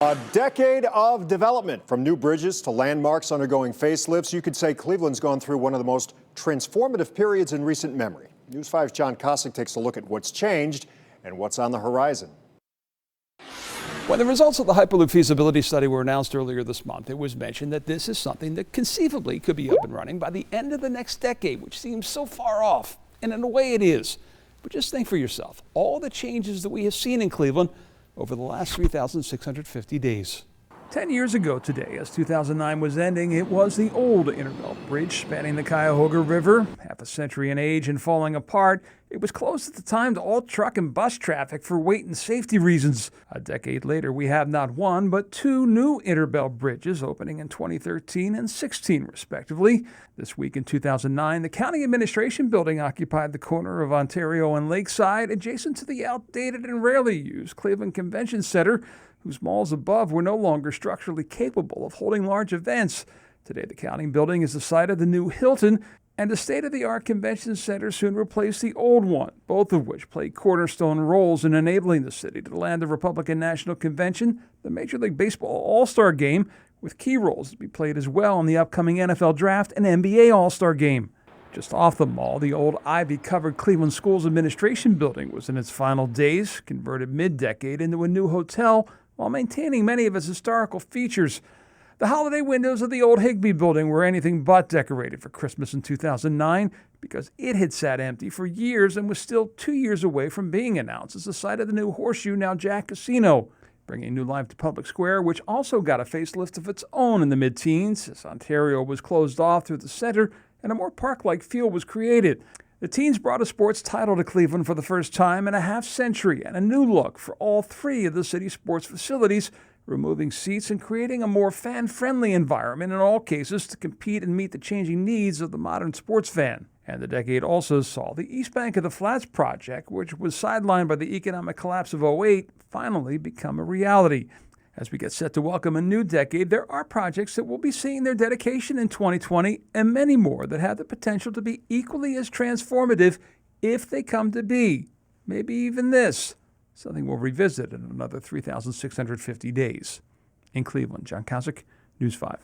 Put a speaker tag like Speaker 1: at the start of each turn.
Speaker 1: A decade of development, from new bridges to landmarks undergoing facelifts. You could say Cleveland's gone through one of the most transformative periods in recent memory. News 5's John Kosick takes a look at what's changed and what's on the horizon.
Speaker 2: When the results of the Hyperloop feasibility study were announced earlier this month, it was mentioned that this is something that conceivably could be up and running by the end of the next decade, which seems so far off. And in a way it is. But just think for yourself, all the changes that we have seen in Cleveland over the last 3,650 days. 10 years ago today, as 2009 was ending, it was the old Interbelt Bridge spanning the Cuyahoga River. Half a century in age and falling apart, it was closed at the time to all truck and bus traffic for weight and safety reasons. A decade later, we have not one, but two new Interbelt bridges opening in 2013 and 16, respectively. This week in 2009, the County Administration Building occupied the corner of Ontario and Lakeside, adjacent to the outdated and rarely used Cleveland Convention Center, whose malls above were no longer structurally capable of holding large events. Today, the county building is the site of the new Hilton, and the state-of-the-art convention center soon replaced the old one, both of which played cornerstone roles in enabling the city to land the Republican National Convention, the Major League Baseball All-Star Game, with key roles to be played as well in the upcoming NFL Draft and NBA All-Star Game. Just off the mall, the old ivy-covered Cleveland Schools Administration Building was in its final days, converted mid-decade into a new hotel while maintaining many of its historical features. The holiday windows of the old Higbee Building were anything but decorated for Christmas in 2009 because it had sat empty for years and was still 2 years away from being announced as the site of the new Horseshoe, now Jack Casino, bringing new life to Public Square, which also got a facelift of its own in the mid-teens as Ontario was closed off through the center and a more park-like feel was created. The teens brought a sports title to Cleveland for the first time in a half-century and a new look for all three of the city's sports facilities, removing seats and creating a more fan-friendly environment in all cases to compete and meet the changing needs of the modern sports fan. And the decade also saw the East Bank of the Flats project, which was sidelined by the economic collapse of '08, finally become a reality. As we get set to welcome a new decade, there are projects that will be seeing their dedication in 2020 and many more that have the potential to be equally as transformative if they come to be. Maybe even this, something we'll revisit in another 3,650 days. In Cleveland, John Kosick, News 5.